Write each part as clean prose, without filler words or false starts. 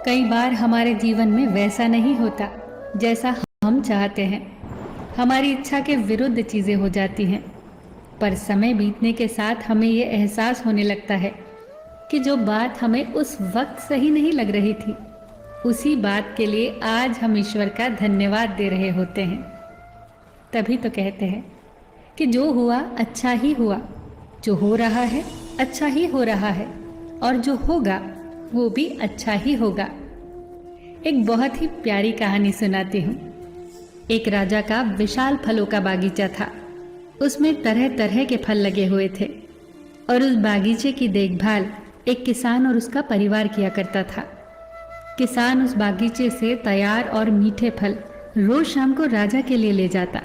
कई बार हमारे जीवन में वैसा नहीं होता जैसा हम चाहते हैं। हमारी इच्छा के विरुद्ध चीज़ें हो जाती हैं। पर समय बीतने के साथ हमें ये एहसास होने लगता है कि जो बात हमें उस वक्त सही नहीं लग रही थी, उसी बात के लिए आज हम ईश्वर का धन्यवाद दे रहे होते हैं। तभी तो कहते हैं कि जो हुआ अच्छा ही हुआ, जो हो रहा है अच्छा ही हो रहा है, और जो होगा वो भी अच्छा ही होगा। एक बहुत ही प्यारी कहानी सुनाती हूँ। एक राजा का विशाल फलों का बागीचा था। उसमें तरह तरह के फल लगे हुए थे और उस बागीचे की देखभाल एक किसान और उसका परिवार किया करता था। किसान उस बागीचे से तैयार और मीठे फल रोज शाम को राजा के लिए ले जाता।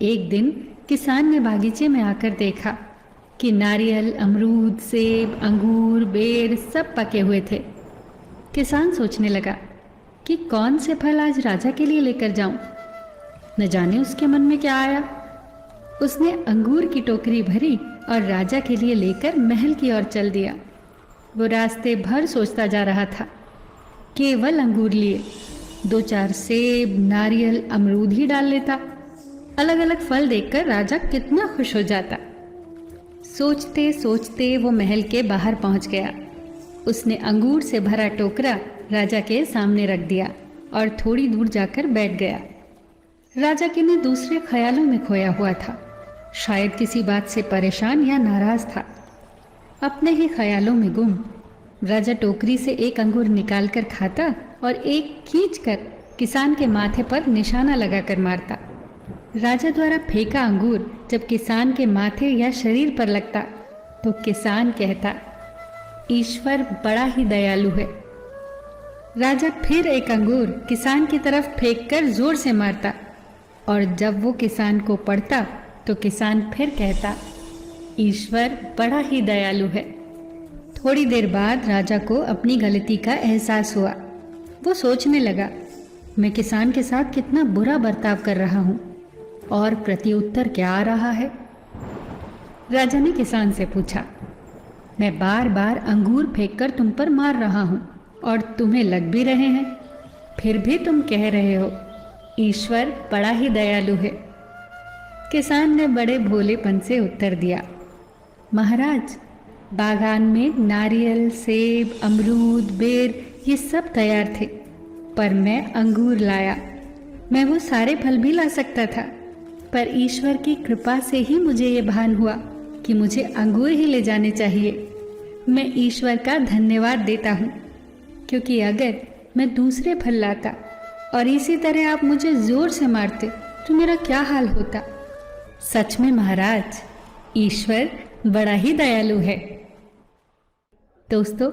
एक दिन किसान ने बागीचे में आकर देखा कि नारियल, अमरूद, सेब, अंगूर, बेर सब पके हुए थे। किसान सोचने लगा कि कौन से फल आज राजा के लिए लेकर जाऊं। न जाने उसके मन में क्या आया। उसने अंगूर की टोकरी भरी और राजा के लिए लेकर महल की ओर चल दिया। वो रास्ते भर सोचता जा रहा था। केवल अंगूर लिए, 2-4 सेब, नारियल, अमरूद ही डाल लेता। अलग अलग फल देखकर राजा कितना खुश हो जाता। सोचते सोचते वो महल के बाहर पहुंच गया। उसने अंगूर से भरा टोकरा राजा के सामने रख दिया और थोड़ी दूर जाकर बैठ गया। राजा किन्हीं दूसरे ख्यालों में खोया हुआ था। शायद किसी बात से परेशान या नाराज था। अपने ही ख्यालों में गुम राजा टोकरी से एक अंगूर निकालकर खाता और एक खींचकर किसान के माथे पर निशाना लगाकर मारता। राजा द्वारा फेंका अंगूर जब किसान के माथे या शरीर पर लगता तो किसान कहता, ईश्वर बड़ा ही दयालु है। राजा फिर एक अंगूर किसान की तरफ फेंककर जोर से मारता और जब वो किसान को पड़ता तो किसान फिर कहता, ईश्वर बड़ा ही दयालु है। थोड़ी देर बाद राजा को अपनी गलती का एहसास हुआ। वो सोचने लगा, मैं किसान के साथ कितना बुरा बर्ताव कर रहा हूँ और प्रत्युत्तर क्या आ रहा है। राजा ने किसान से पूछा, मैं बार बार अंगूर फेंककर तुम पर मार रहा हूँ और तुम्हें लग भी रहे हैं, फिर भी तुम कह रहे हो ईश्वर बड़ा ही दयालु है। किसान ने बड़े भोलेपन से उत्तर दिया, महाराज, बागान में नारियल, सेब, अमरूद, बेर ये सब तैयार थे, पर मैं अंगूर लाया। मैं वो सारे फल भी ला सकता था, पर ईश्वर की कृपा से ही मुझे ये भान हुआ कि मुझे अंगूर ही ले जाने चाहिए। मैं ईश्वर का धन्यवाद देता हूँ, क्योंकि अगर मैं दूसरे फल लाता और इसी तरह आप मुझे जोर से मारते तो मेरा क्या हाल होता। सच में महाराज, ईश्वर बड़ा ही दयालु है। दोस्तों,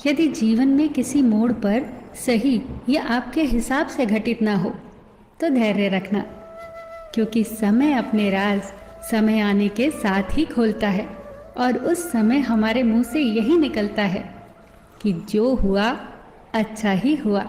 यदि जीवन में किसी मोड़ पर सही या आपके हिसाब से घटित ना हो तो धैर्य रखना, क्योंकि समय अपने राज समय आने के साथ ही खोलता है और उस समय हमारे मुंह से यही निकलता है कि जो हुआ अच्छा ही हुआ।